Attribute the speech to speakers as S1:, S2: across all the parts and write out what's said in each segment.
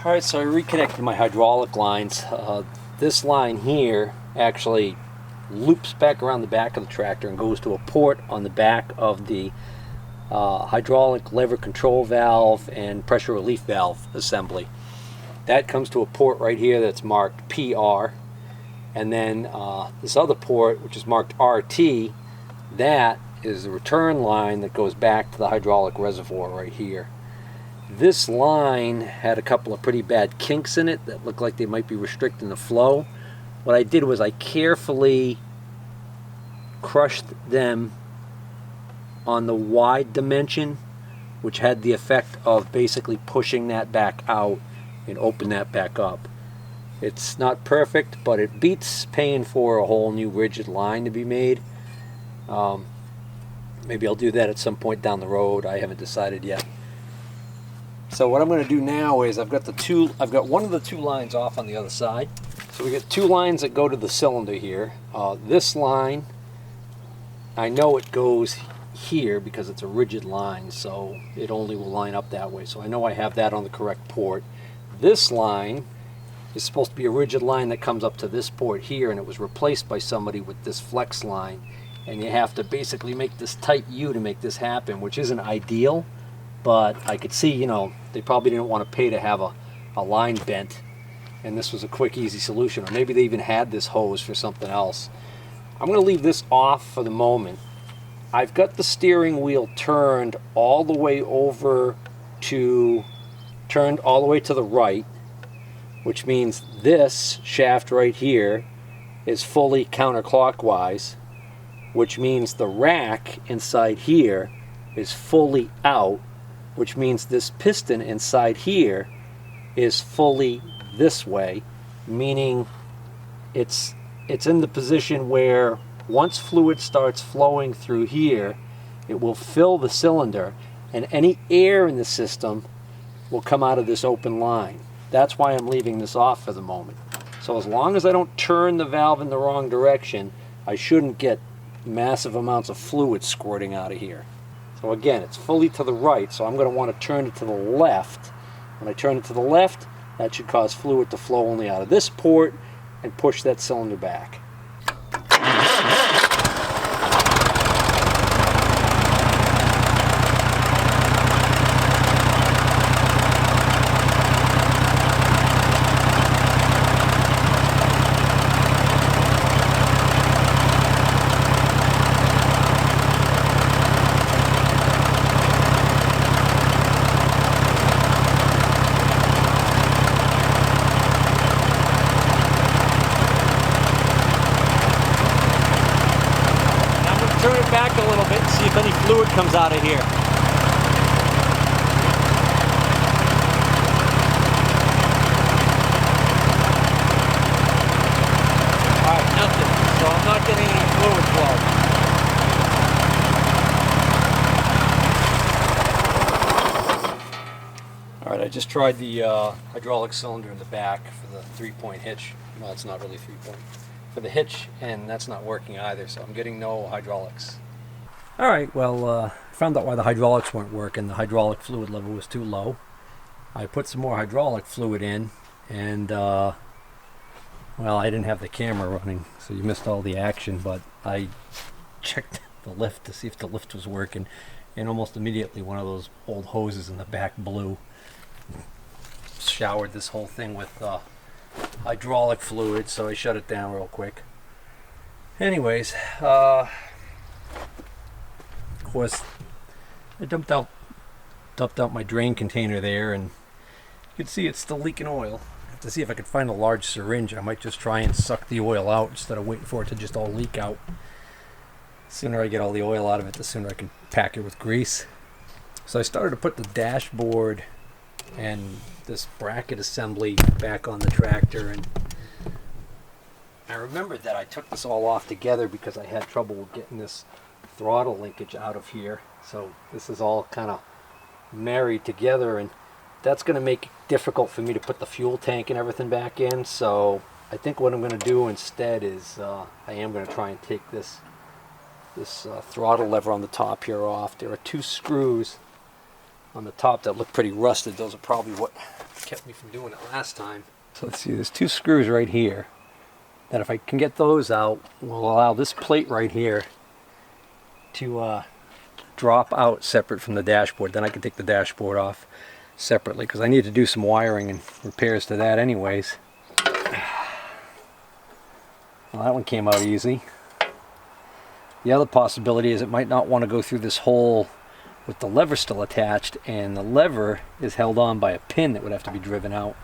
S1: Alright, so I reconnected my hydraulic lines. This line here actually loops back around the back of the tractor and goes to a port on the back of the hydraulic lever control valve and pressure relief valve assembly. That comes to a port right here that's marked PR, and then this other port, which is marked RT, that is the return line that goes back to the hydraulic reservoir right here. This line had a couple of pretty bad kinks in it that looked like they might be restricting the flow. What I did was I carefully crushed them on the wide dimension, which had the effect of basically pushing that back out and open that back up. It's not perfect, but it beats paying for a whole new rigid line to be made. Maybe I'll do that at some point down the road. I haven't decided yet. So what I'm going to do now is I've got one of the two lines off on the other side. So we got two lines that go to the cylinder here. This line, I know it goes here because it's a rigid line, so it only will line up that way. So I know I have that on the correct port. This line is supposed to be a rigid line that comes up to this port here, and it was replaced by somebody with this flex line. And you have to basically make this tight U to make this happen, which isn't ideal. But I could see, you know, they probably didn't want to pay to have a line bent, and this was a quick, easy solution. Or maybe they even had this hose for something else. I'm going to leave this off for the moment. I've got the steering wheel turned all the way to the right, which means this shaft right here is fully counterclockwise, which means the rack inside here is fully out, which means this piston inside here is fully this way, meaning it's in the position where once fluid starts flowing through here, it will fill the cylinder, and any air in the system will come out of this open line. That's why I'm leaving this off for the moment. So as long as I don't turn the valve in the wrong direction, I shouldn't get massive amounts of fluid squirting out of here. So again, it's fully to the right, so I'm going to want to turn it to the left. When I turn it to the left, that should cause fluid to flow only out of this port and push that cylinder back. Turn it back a little bit and see if any fluid comes out of here. Alright, nothing. So I'm not getting any fluid flow. Alright, I just tried the hydraulic cylinder in the back for the 3-point hitch. Well, it's not really 3-point. For the hitch, and that's not working either, so I'm getting no hydraulics. Alright, well, I found out why the hydraulics weren't working. The hydraulic fluid level was too low. I put some more hydraulic fluid in, and well, I didn't have the camera running, so you missed all the action, but I checked the lift to see if the lift was working, and almost immediately one of those old hoses in the back blew. Showered this whole thing with hydraulic fluid, so I shut it down real quick. Anyways, of course, I dumped out my drain container there, and you can see it's still leaking oil. I have to see if I could find a large syringe. I might just try and suck the oil out instead of waiting for it to just all leak out. The sooner I get all the oil out of it, the sooner I can pack it with grease. So I started to put the dashboard and this bracket assembly back on the tractor, and I remembered that I took this all off together because I had trouble getting this throttle linkage out of here. So this is all kind of married together, and that's going to make it difficult for me to put the fuel tank and everything back in. So I think what I'm going to do instead is I am going to try and take this throttle lever on the top here off. There are two screws on the top that look pretty rusted. Those are probably what kept me from doing it last time. So let's see, there's 2 screws right here that if I can get those out will allow this plate right here to drop out separate from the dashboard. Then I can take the dashboard off separately because I need to do some wiring and repairs to that anyways. Well, that one came out easy. The other possibility is it might not want to go through this hole with the lever still attached, and the lever is held on by a pin that would have to be driven out.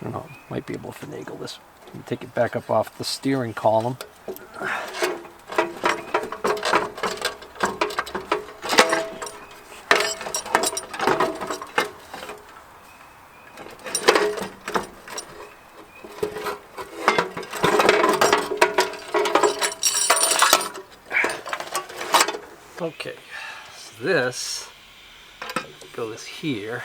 S1: I don't know, might be able to finagle this. Take it back up off the steering column. Okay, so this goes here.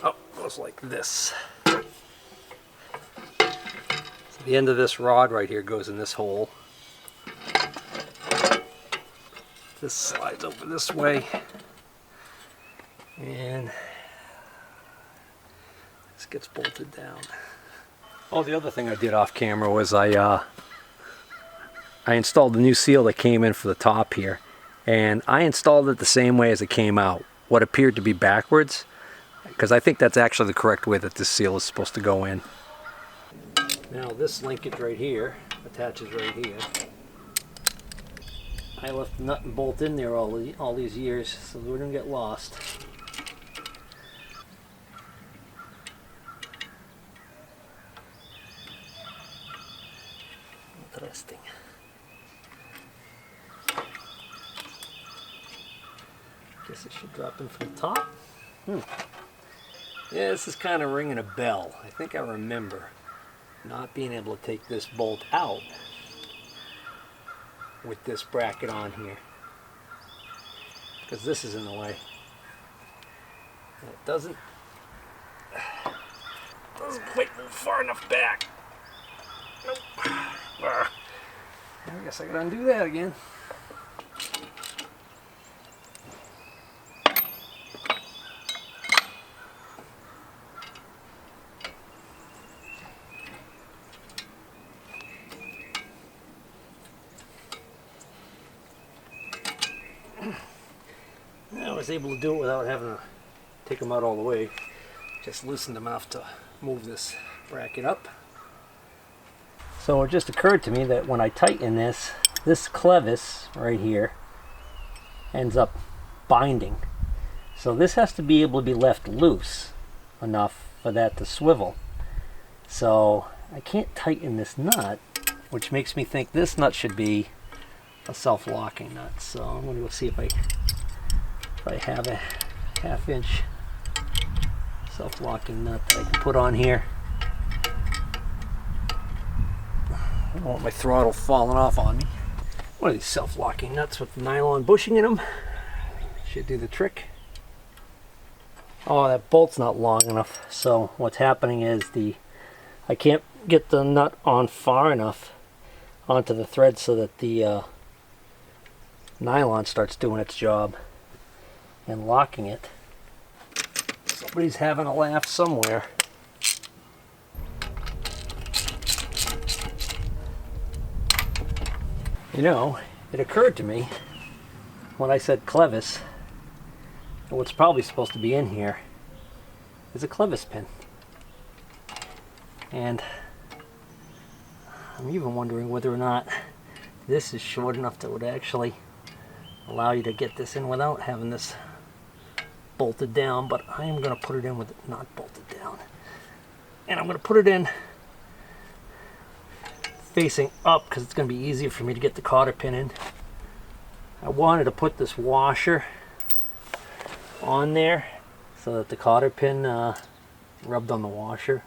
S1: Oh, goes like this. So the end of this rod right here goes in this hole. This slides over this way. And this gets bolted down. Oh, the other thing I did off camera was I installed the new seal that came in for the top here, and I installed it the same way as it came out, what appeared to be backwards, because I think that's actually the correct way that this seal is supposed to go in. Now this linkage right here attaches right here. I left the nut and bolt in there all these years so we don't get lost. Interesting. Guess it should drop in from the top. Yeah, this is kind of ringing a bell. I think I remember not being able to take this bolt out with this bracket on here because this is in the way. And it doesn't quite move far enough back. Nope. I guess I gotta undo that again. I was able to do it without having to take them out all the way. Just loosened them enough to move this bracket up. So it just occurred to me that when I tighten this clevis right here ends up binding. So this has to be able to be left loose enough for that to swivel. So I can't tighten this nut, which makes me think this nut should be a self-locking nut. So I'm going to go see if I have a 1/2 inch self-locking nut that I can put on here. I don't want my throttle falling off on me. One of these self-locking nuts with the nylon bushing in them should do the trick. Oh, that bolt's not long enough. So what's happening is I can't get the nut on far enough onto the thread so that the nylon starts doing its job and locking it. Somebody's having a laugh somewhere. You know, it occurred to me when I said clevis, what's probably supposed to be in here is a clevis pin. And I'm even wondering whether or not this is short enough that would actually allow you to get this in without having this bolted down, but I am going to put it in with it not bolted down. And I'm going to put it in facing up because it's going to be easier for me to get the cotter pin in. I wanted to put this washer on there so that the cotter pin rubbed on the washer,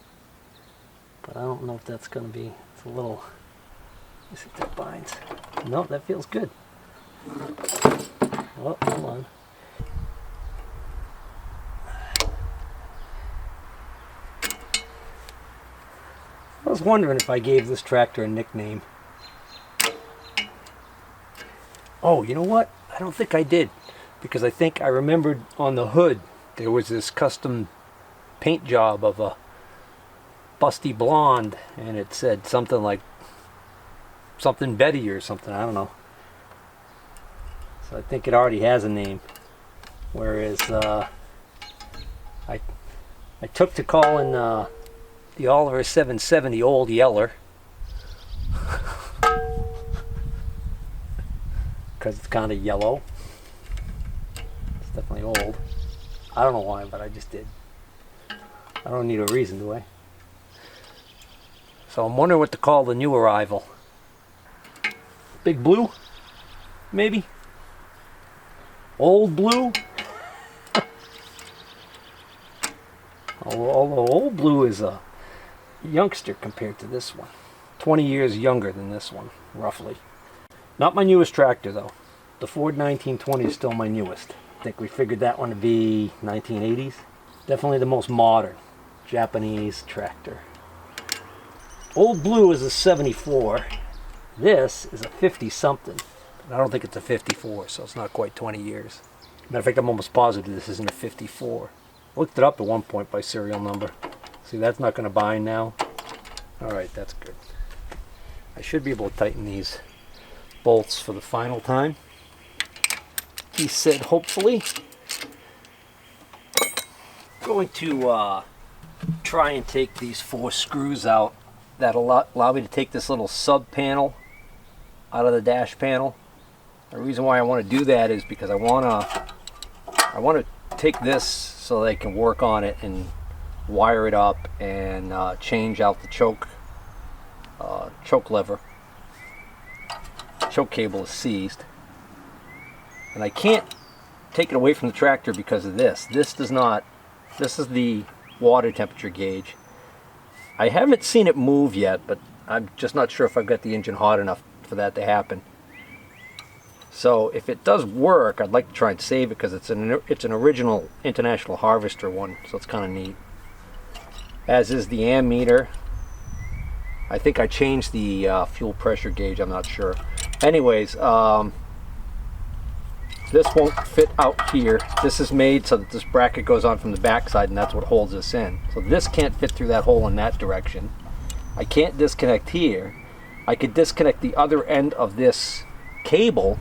S1: but I don't know if that's going to be, it's a little, let's see if that binds. No, that feels good. Oh, hold on. I was wondering if I gave this tractor a nickname. Oh, you know what? I don't think I did, because I think I remembered on the hood there was this custom paint job of a busty blonde, and it said something like something Betty or something, I don't know. So I think it already has a name. Whereas I took to calling the Oliver 770 Old Yeller, because it's kind of yellow. It's definitely old. I don't know why, but I just did. I don't need a reason, do I? So I'm wondering what to call the new arrival. Big Blue? Maybe? Old Blue? Although Old Blue is a youngster compared to this one. 20 years younger than this one, roughly. Not my newest tractor, though. The Ford 1920 is still my newest. I think we figured that one to be 1980s. Definitely the most modern Japanese tractor. Old Blue is a 74. This is a 50-something. I don't think it's a 54, so it's not quite 20 years. Matter of fact, I'm almost positive this isn't a 54. I looked it up at one point by serial number. See, that's not going to bind now. Alright, that's good. I should be able to tighten these bolts for the final time. He said, hopefully. I'm going to try and take these 4 screws out that allow me to take this little sub panel out of the dash panel. The reason why I want to do that is because I want to take this so that I can work on it and wire it up and change out the choke lever. Choke cable is seized, and I can't take it away from the tractor because of this. This is the water temperature gauge. I haven't seen it move yet, but I'm just not sure if I've got the engine hot enough for that to happen. So if it does work, I'd like to try and save it because it's an original International Harvester one, so it's kind of neat. As is the ammeter. I think I changed the fuel pressure gauge, I'm not sure. Anyways, this won't fit out here. This is made so that this bracket goes on from the back side, and that's what holds this in. So this can't fit through that hole in that direction. I can't disconnect here. I could disconnect the other end of this cable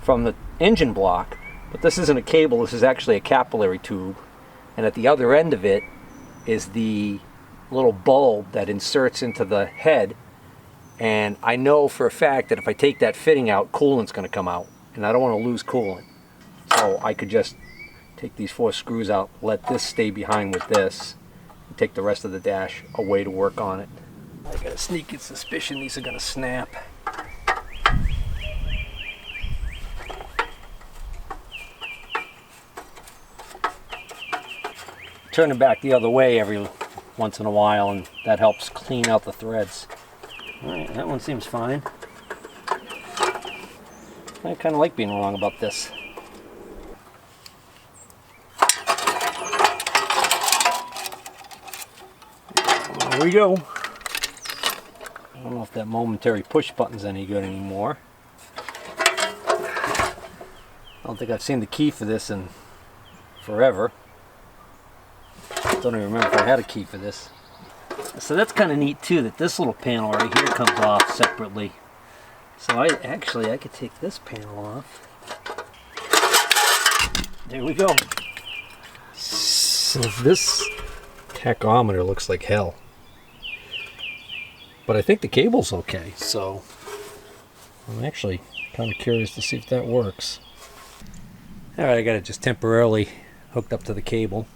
S1: from the engine block, but this isn't a cable, this is actually a capillary tube, and at the other end of it is the little bulb that inserts into the head, and I know for a fact that if I take that fitting out, coolant's going to come out, and I don't want to lose coolant. So I could just take these 4 screws out, let this stay behind with this, and take the rest of the dash away to work on it. I got a sneaking suspicion these are going to snap. Turn it back the other way every once in a while, and that helps clean out the threads. Alright, that one seems fine. I kind of like being wrong about this. There we go. I don't know if that momentary push button's any good anymore. I don't think I've seen the key for this in forever. Don't even remember if I had a key for this. So that's kind of neat too, that this little panel right here comes off separately. So I could take this panel off. There we go. So this tachometer looks like hell. But I think the cable's okay, so I'm actually kind of curious to see if that works. Alright, I got it just temporarily hooked up to the cable.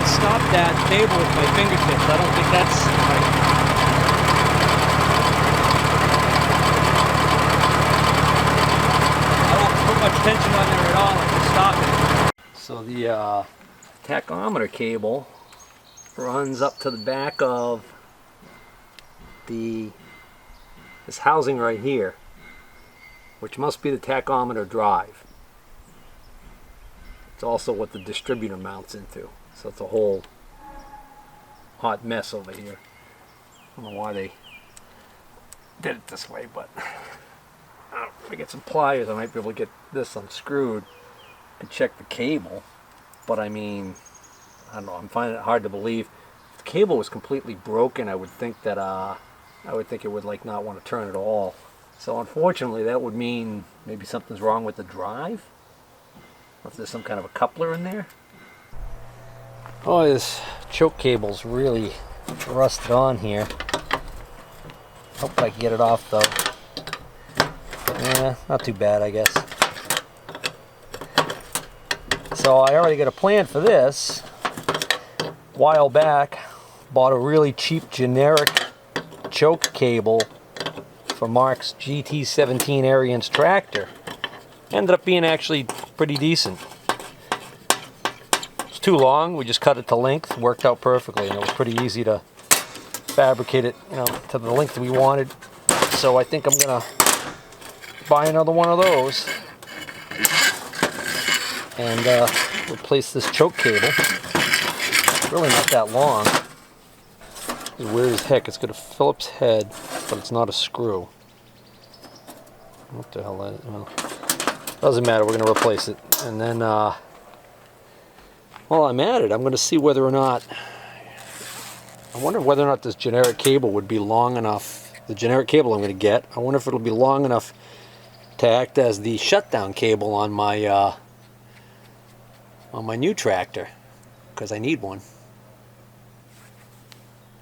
S1: Stop that cable with my fingertips. I don't think that's right. I won't put much tension on there at all. I can stop it. So the tachometer cable runs up to the back of this housing right here. which must be the tachometer drive. It's also what the distributor mounts into. So it's a whole hot mess over here. I don't know why they did it this way, but if I get some pliers, I might be able to get this unscrewed and check the cable. But I mean, I don't know, I'm finding it hard to believe. If the cable was completely broken, I would think that it would like not want to turn at all. So unfortunately, that would mean maybe something's wrong with the drive. Or if there's some kind of a coupler in there. Oh, this choke cable's really rusted on here. Hope I can get it off though. Yeah, not too bad, I guess. So I already got a plan for this. A while back, bought a really cheap generic choke cable for Mark's GT17 Ariens tractor. Ended up being actually pretty decent. It's too long, we just cut it to length, worked out perfectly, and it was pretty easy to fabricate it, you know, to the length we wanted. So I think I'm gonna buy another one of those and replace this choke cable. It's really not that long. It's weird as heck. It's got a Phillips head, but it's not a screw. What the hell that is? Well, doesn't matter, we're going to replace it. And then, while I'm at it, I'm going to see whether or not, I wonder whether or not this generic cable would be long enough, the generic cable I'm going to get, I wonder if it'll be long enough to act as the shutdown cable on my new tractor, because I need one.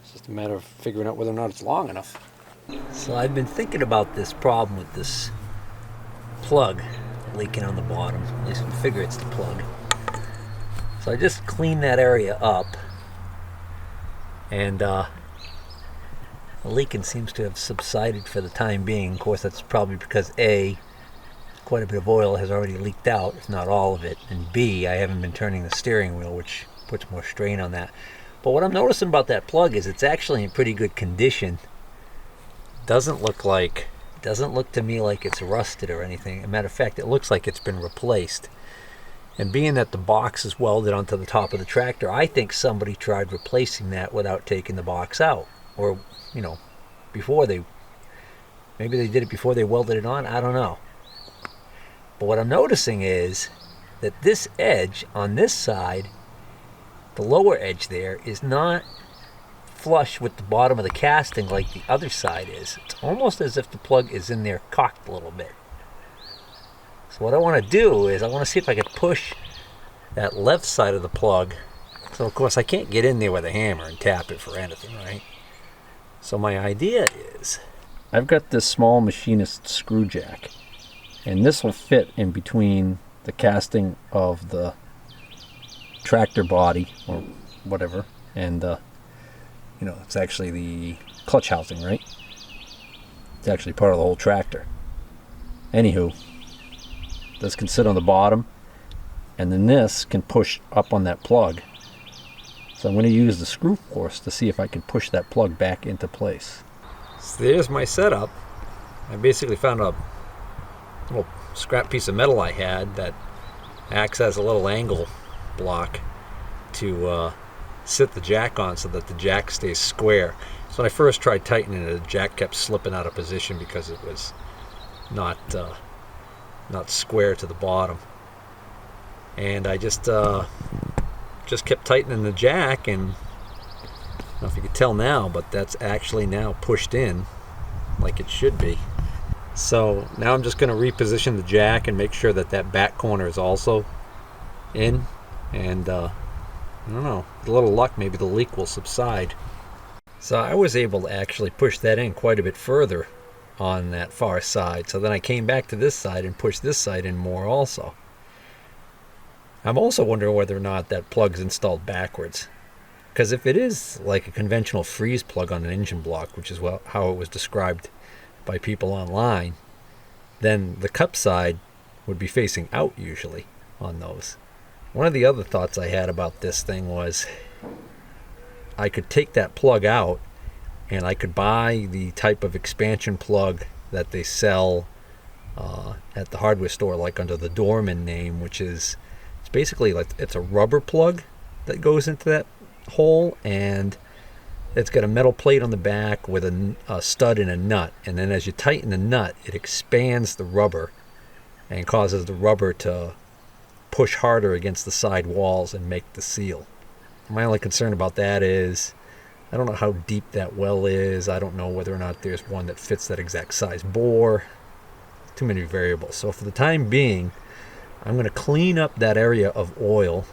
S1: It's just a matter of figuring out whether or not it's long enough. So I've been thinking about this problem with this plug leaking on the bottom. At least I figure it's the plug. So I just cleaned that area up, and the leaking seems to have subsided for the time being. Of course, that's probably because A, quite a bit of oil has already leaked out, if not all of it, and B, I haven't been turning the steering wheel, which puts more strain on that. But what I'm noticing about that plug is it's actually in pretty good condition. Doesn't look to me like it's rusted or anything. As a matter of fact, it looks like it's been replaced. And being that the box is welded onto the top of the tractor, I think somebody tried replacing that without taking the box out. Or, you know, maybe they did it before they welded it on, I don't know. But what I'm noticing is that this edge on this side, the lower edge there, is not flush with the bottom of the casting like the other side is. It's almost as if the plug is in there cocked a little bit. So what I want to do is I want to see if I can push that left side of the plug. So of course I can't get in there with a hammer and tap it for anything, right? So my idea is, I've got this small machinist screw jack, and this will fit in between the casting of the tractor body or whatever, and you know, it's actually the clutch housing, right? It's actually part of the whole tractor. Anywho, this can sit on the bottom, and then this can push up on that plug. So I'm going to use the screw force to see if I can push that plug back into place. So there's my setup. I basically found a little scrap piece of metal I had that acts as a little angle block to sit the jack on so that the jack stays square. So when I first tried tightening it, the jack kept slipping out of position because it was not square to the bottom. And I just kept tightening the jack, and I don't know if you can tell now, but that's actually now pushed in like it should be. So now I'm just going to reposition the jack and make sure that that back corner is also in, and I don't know, with a little luck maybe the leak will subside. So I was able to actually push that in quite a bit further on that far side. So then I came back to this side and pushed this side in more also. I'm also wondering whether or not that plug's installed backwards. Because if it is like a conventional freeze plug on an engine block, which is how it was described by people online, then the cup side would be facing out usually on those. One of the other thoughts I had about this thing was I could take that plug out and I could buy the type of expansion plug that they sell at the hardware store, like under the Dorman name, which is, it's basically like, it's a rubber plug that goes into that hole, and it's got a metal plate on the back with a stud and a nut, and then as you tighten the nut, it expands the rubber and causes the rubber to push harder against the side walls and make the seal. My only concern about that is I don't know how deep that well is. I don't know whether or not there's one that fits that exact size bore. Too many variables. So for the time being, I'm going to clean up that area of oil,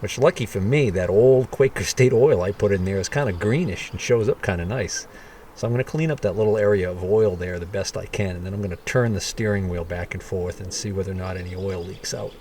S1: which, lucky for me, that old Quaker State oil I put in there is kind of greenish and shows up kind of nice. So I'm going to clean up that little area of oil there the best I can, and then I'm going to turn the steering wheel back and forth and see whether or not any oil leaks out.